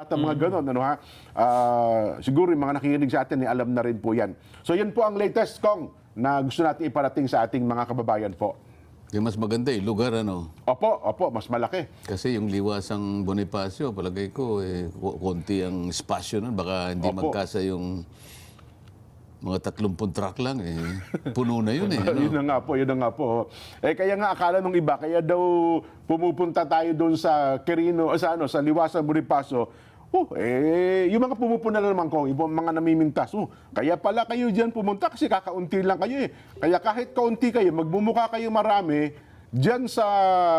at ang mga ganon, ano ha? Siguro yung mga nakikinig sa atin, alam na rin po yan. So yun po ang latest, Kong, na gusto natin iparating sa ating mga kababayan po. Yung mas maganda lugar, ano? Opo, mas malaki. Kasi yung Liwasang Bonifacio, palagay ko, konti ang espasyo nun. Baka hindi magkasa yung mga 30 truck lang, puno na yun, ano? Yun na nga po. Kaya nga akala nung iba, kaya daw pumupunta tayo doon sa Quirino, sa Liwasang Bonifacio. Yung mga pumupunta na naman ko, ibang mga namimintas. Kaya pala kayo diyan pumunta kasi kakaunti lang kayo . Kaya kahit kaunti kayo, magmumukha kayo marami diyan sa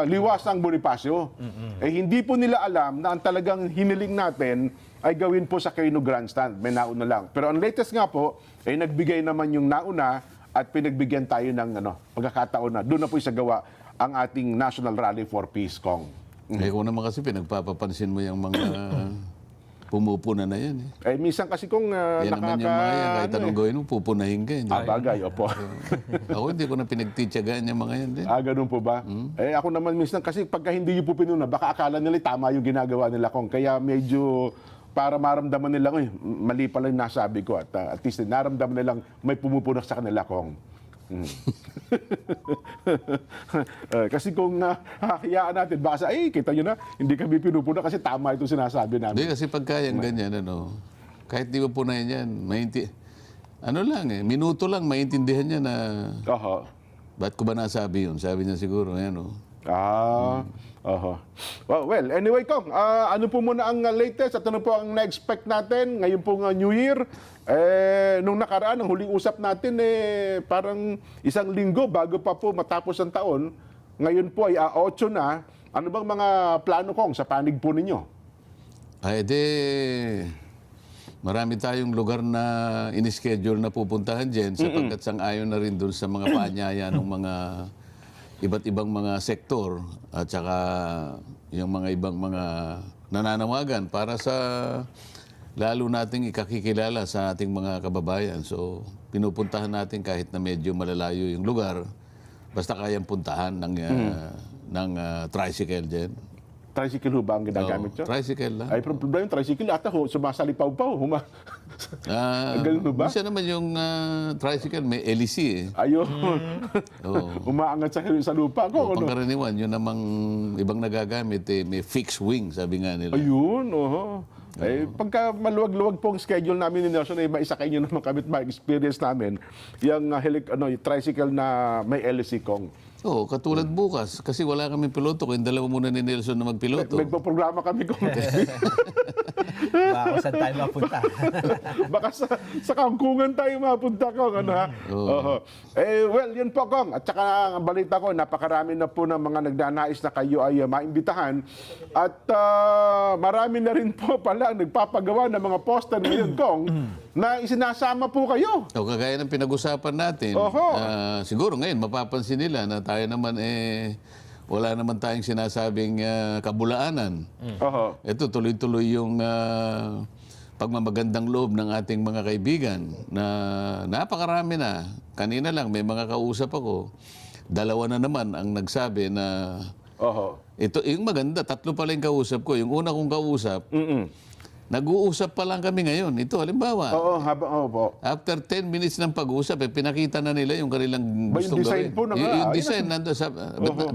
Liwasang Bonifacio. Hindi po nila alam na ang talagang hiniling natin ay gawin po sa Quirino Grandstand. May nauna lang. Pero ang latest nga po, nagbigay naman yung nauna at pinagbigyan tayo ng pagkakataon na doon na po isagawa ang ating National Rally for Peace, Kong. Kung naman kasi pinagpapapansin mo yung mga pumupuna na yan. Minsan kasi kung Yan naman yung mga yan, kahit anong gawin mo, pupunahin ka. bagay, opo. Ako hindi ko na pinagtitsagaan yung mga yan din. Ganun po ba? Ako naman minsan kasi pagka hindi nyo po pinuna, baka akala nila tama yung ginagawa nila, Kong. Kaya medyo para maramdaman nila, mali pala yung nasabi ko. At least naramdaman nilang may pumupunak sa kanila, Kong. Kasi kung hahayaan natin, baka kita nyo na, hindi kami pinupuna kasi tama itong sinasabi namin. Hindi, kasi pagka yung ganyan, kahit di mo punahin yan, minuto lang, maintindihan niya na, ba't ko ba nasabi yun? Sabi niya siguro, Well, anyway, Kong, ano po muna ang latest at ano po ang na-expect natin ngayon pong New Year? Nung nakaraan, ang huling usap natin, parang 1 linggo bago pa po matapos ang taon. Ngayon po ay 8 na. Ano bang mga plano, Kong, sa panig po ninyo? Marami tayong lugar na in-schedule na pupuntahan dyan sapagkat sang-ayon na rin doon sa mga paanyaya ng mga iba't ibang mga sektor at saka yung mga ibang mga nananawagan para sa lalo nating ikakikilala sa ating mga kababayan. So, pinupuntahan natin kahit na medyo malalayo yung lugar, basta kayang puntahan ng tricycle dyan. Tricycle ho ba ang ginagamit nyo? Tricycle lang. Ay, problema yung tricycle, ata sumasalipaw pa ho. Ganun ba? Minsan naman yung tricycle may LEC . Ayun. Umaangat sa lupa ko. Pangkaraniwan, yun namang ibang nagagamit, may fixed wing, sabi nga nila. Ayun, pagka maluwag-luwag po ang schedule namin ni Nelson, maisakay nyo naman kami at ma-experience namin yung tricycle na may LEC, Kong. Katulad bukas, kasi wala kami piloto, kung dalawa muna ni Nelson na magpiloto. Nagpo-programa kami, Kong. Baka kung saan tayo mapunta. Baka sa kangkungan tayo mapunta, Kong. Well, yun po, Kong. At saka ang balita ko, napakarami na po ng mga nagdanais na kayo ay maimbitahan. At marami na rin po pala nagpapagawa ng mga poster ngayon, Kong, na isinasama po kayo. Kagaya ng pinag-usapan natin, siguro ngayon mapapansin nila na tayo naman wala naman tayong sinasabing kabulaanan. Ito tuloy-tuloy yung pagmamagandang loob ng ating mga kaibigan na napakarami na. Kanina lang may mga kausap ako. 2 na naman ang nagsabi na ito yung maganda, 3 pala yung kausap ko. Yung una kong kausap, nag-uusap pa lang kami ngayon. Ito, halimbawa. After 10 minutes ng pag-uusap, pinakita na nila yung kanilang gustong design gawin. po na Yung design,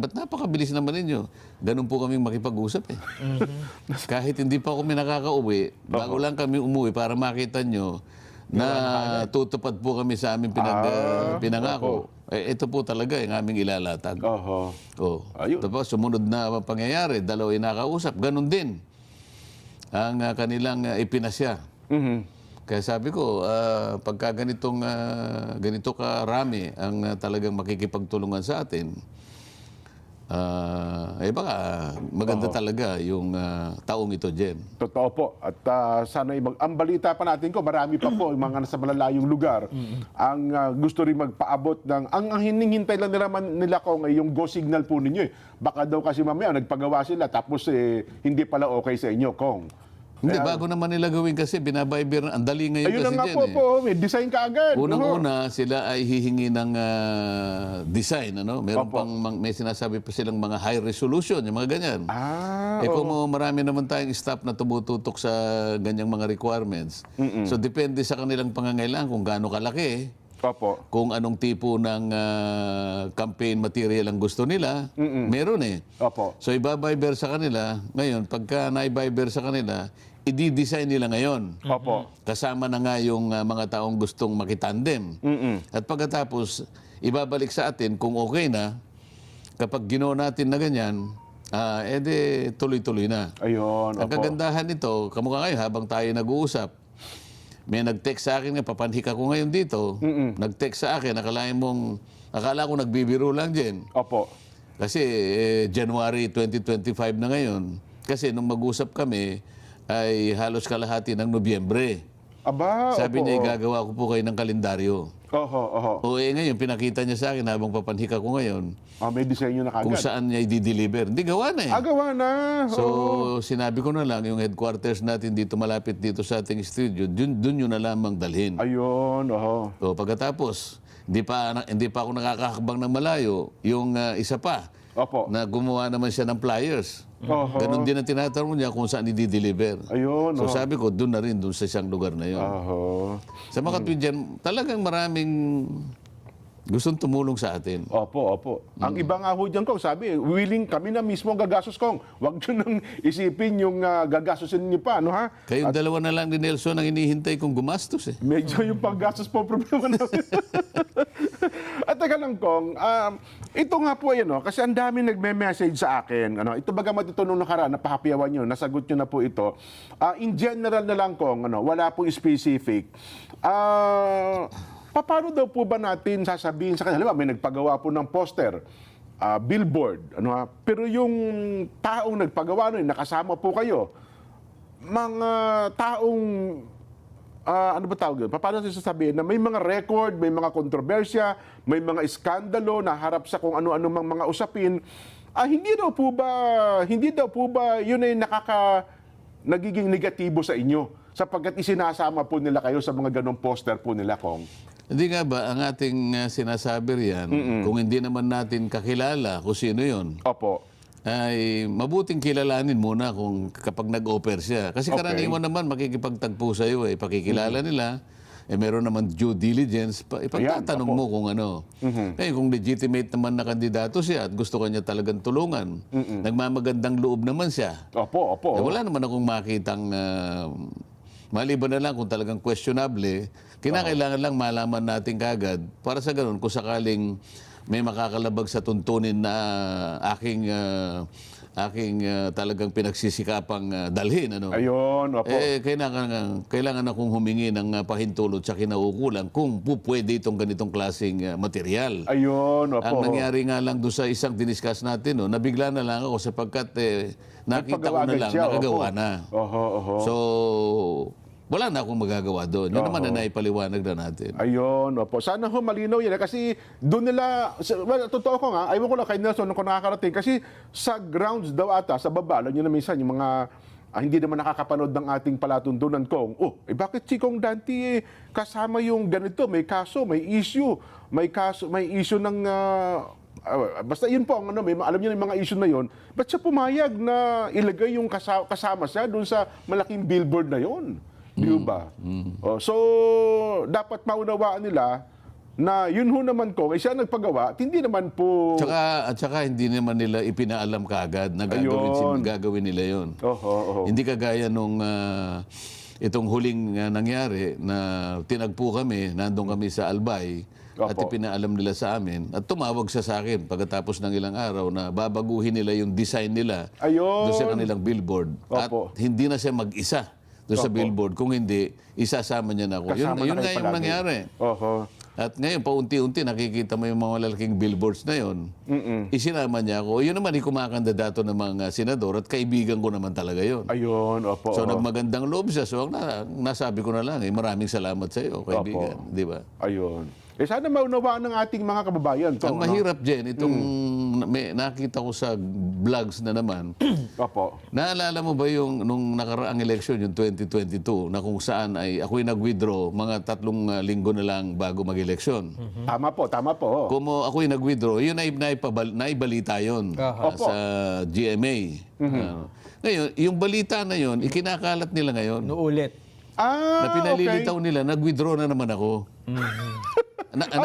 ba't napakabilis naman ninyo? Ganun po kaming makipag-usap . Kahit hindi pa kami nakaka-uwi, bago lang kami umuwi para makita nyo na tutupad po kami sa aming pinangako. Ito po talaga yung aming ilalatag. Tapos sumunod na pangyayari, 2 nakausap, ganun din ang kanilang ipinasya. Kaya sabi ko, pagka ganito karami ang talagang makikipagtulungan sa atin, baka maganda talaga yung taong ito, Jen. Totoo po. At sana ang balita pa natin ko, marami pa po yung mga nasa malalayong lugar ang gusto rin magpaabot ng, ang hinihintay lang nila Kong ay yung go signal po ninyo . Baka daw kasi mamaya nagpagawa sila tapos hindi pala okay sa inyo, Kong. Hindi, bago naman nila gawin kasi binabayber. Ang dali ngayon Ayun kasi na nga dyan po, may design ka agad. Unang-una, sila ay hihingi ng design. Ano? Meron Opo. may sinasabi pa silang mga high resolution, yung mga ganyan. Oo. Kung marami naman tayong staff na tumututok sa ganyang mga requirements. So, depende sa kanilang pangangailangan kung gaano kalaki, Opo. kung anong tipo ng campaign material ang gusto nila, meron eh. Opo. So, ibabayber sa kanila. Ngayon, pagka naibayber sa kanila, i-design nila ngayon. Opo. Kasama na nga yung mga taong gustong makitandem. At pagkatapos, ibabalik sa atin kung okay na, kapag ginawa natin na ganyan, edi tuloy-tuloy na. Ayun. Ang Opo. kagandahan nito, kamukha ngayon habang tayo nag-uusap, may nag-text sa akin nga, papanhik ako ngayon dito, nag-text sa akin, akala ko nagbibiro lang din. Opo. Kasi January 2025 na ngayon. Kasi nung mag-usap kami, ay halos kalahati ng Nobyembre. Aba, Sabi opo. niya, igagawa ko po kayo ng kalendaryo. Oho. O ngayon, pinakita niya sa akin habang papanhik ako ngayon, May disenyo na kung kagad. saan niya i-deliver. Hindi, gawa na eh. Gawa na. So, sinabi ko na lang, yung headquarters natin dito, malapit dito sa ating studio, dun yun na lamang dalhin. Ayun. Oho. So, pagkatapos, hindi pa ako nakakahakbang ng malayo, yung isa pa, Opo. na gumawa naman siya ng flyers. Oho. Ganun din ang tinatanong niya kung saan i-deliver. Ayun. So sabi ko, doon na rin, doon sa isang lugar na yun. Oho. Sa mga katwid dyan, talagang maraming gustong tumulong sa atin. Opo. Ang iba nga ho dyan, Kong, sabi, willing kami na mismo ang gagastos, Kong. Huwag nyo nang isipin yung gagastosin niyo pa, no ha? Kayong dalawa na lang ni Nelson ang hinihintay kong gumastos eh. Medyo yung paggastos po problema namin. At teka lang, Kong, ito nga po yan, no? Kasi ang dami nagme-message sa akin. Ito bagamat ito nung nakaraan, napahapiyawan nyo, nasagot nyo na po ito. In general na lang, Kong, wala pong specific. Paano daw po ba natin sasabihin sa kanila? May nagpagawa po ng poster, billboard, pero yung taong nagpagawa nun, nakasama po kayo, mga taong ano ba tawag yun? Paano natin sasabihin na may mga record, may mga kontrobersya, may mga iskandalo na harap sa kung ano-ano mang mga usapin, hindi daw po ba yun ay nagiging negatibo sa inyo sapagkat isinasama po nila kayo sa mga ganong poster po nila, Kong? Hindi nga ba, ang ating sinasabi riyan, kung hindi naman natin kakilala kung sino yun, Opo. ay mabuting kilalanin muna kung kapag nag-offer siya. Kasi karaniwan naman makikipagtagpo sa iyo pakikilala nila. Meron naman due diligence, ipagtatanong mo kung ano. Kung legitimate naman na kandidato siya at gusto kanya talagang tulungan, nagmamagandang loob naman siya. Opo. Wala naman akong makitang maliban na lang kung talagang questionable, kinakailangan lang malaman natin kagad para sa ganun kung sakaling may makakalabag sa tuntunin na aking talagang pinagsisikapang dalhin. Ayun, opo. Kailangan akong humingi ng pahintulot sa kinaukulan kung pwede itong ganitong klaseng material. Ayun, opo. Ang nangyari nga lang doon sa isang diniscuss natin, nabigla na lang ako sapagkat nakita ko na lang, nakagawa na. Oho. So, wala na akong magagawa doon. Yun naman na naipaliwanag na natin. Ayun, opo. Sana ho malinaw yan. Kasi doon nila, totoo ko nga, ayaw ko lang kay Nelson nung nakakarating. Kasi sa grounds daw ata, sa baba, alam nyo na minsan, yung mga hindi naman nakakapanood ng ating palatuntunan, Kong. Bakit si Kong Dante kasama yung ganito? May kaso, may issue. May issue ng... basta yun po, alam niyo yung mga issue na yun, ba't siya pumayag na ilagay yung kasama siya doon sa malaking billboard na yun? Di ba? So, dapat maunawaan nila na yun ho naman ko, siya nagpagawa, hindi naman po... At saka hindi naman nila ipinaalam kaagad na gagawin nila yun. Hindi kagaya nung itong huling nangyari na tinagpo kami, nandun kami sa Albay, at ipinaalam nila sa amin, at tumawag siya sa akin pagkatapos ng ilang araw na babaguhin nila yung design nila doon sa kanilang billboard. At hindi na siya mag-isa doon sa billboard. Kung hindi, isasama niya na ako. Yun nga yung nangyari. At ngayon, paunti-unti, nakikita mo yung mga malalaking billboards na yun. Isinama niya ako. Yun naman, kumakandidato ng mga senador at kaibigan ko naman talaga yun. Ayun, opo. So, nagmagandang loob siya. So, nasabi ko na lang, maraming salamat sa iyo, kaibigan. Di ba? Ayun. Sana maunawaan ng ating mga kababayan. Ang mahirap dyan, itong may nakita ko sa vlogs na naman, Opo. naalala mo ba yung nung nakaraang eleksyon, yung 2022, na kung saan ay ako'y nag-withdraw mga 3 linggo na lang bago mag-eleksyon. Tama po, tama po. Kung ako'y nag-withdraw, yun ay naibalita yun Opo. sa GMA. Ngayon, yung balita na yun, ikinakalat nila ngayon. Nuulit. Na pinalilitaw nila, nag-withdraw na naman ako.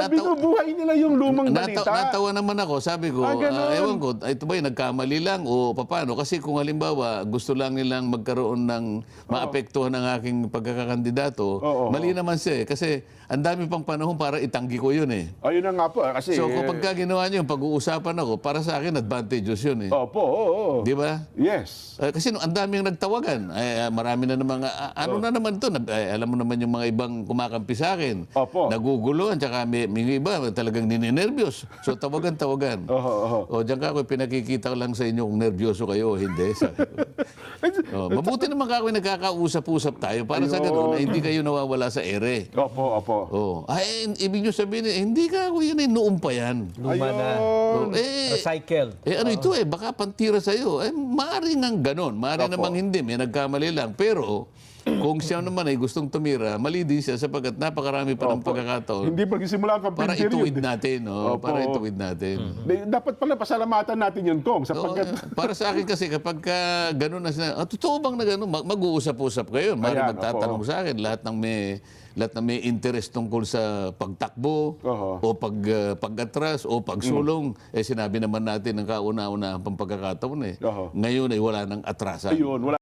Binubuhay nila yung lumang balita. Natawa naman ako. Sabi ko, Ganun. ewan ko, ito ba yung nagkamali lang o paano? Kasi kung halimbawa, gusto lang nilang magkaroon ng maapektuhan ng aking pagkakakandidato, mali naman siya eh. Kasi ang dami pang panahon para itanggi ko yun eh. Ayun na nga po. Kasi, So kapag ginawa niyo yung pag-uusapan ako, para sa akin advantageous yun eh. Opo, oo. Di ba? Yes. Kasi ang daming nagtawagan. Marami na namang, ano na naman to, alam mo naman yung mga ibang kumakampi sa akin. Opo. Naguguluhan, tsaka may iba talagang ninenervyos. So tawagan-tawagan. O diyan ka ako, pinakikita ko lang sa inyo kung nervyoso kayo o hindi. Sabi ko. Mabuti naman ka ako nagkakausap-usap tayo para sa gano'n na hindi kayo nawawala sa ere. Opo, opo. Ibig nyo sabihin, hindi ka ako yun noong pa yan. Luma na. Recycle. Ano ito baka pantira sa'yo. Maaaring ang ganon. Maaaring namang hindi. May nagkamali lang. Pero kung siya naman ay gustong tumira, mali din siya sapagkat napakarami pa ng pagkakataon. Hindi pagsisimula ang campaign Para period. ituwid natin. Para ituwid natin. Dapat pala pasalamatan natin yun, Kong. Sapagkat... Para sa akin kasi kapag gano'n na sila, totoo bang na gano'n? Mag-uusap-usap kayo. Mari Ayan, magtatanong sa akin. Lahat ng may interest tungkol sa pagtakbo o pag-atras o pagsulong. Sinabi naman natin ng kauna-una pang pagkakataon eh. Ngayon ay wala nang atrasan. Ayun, wala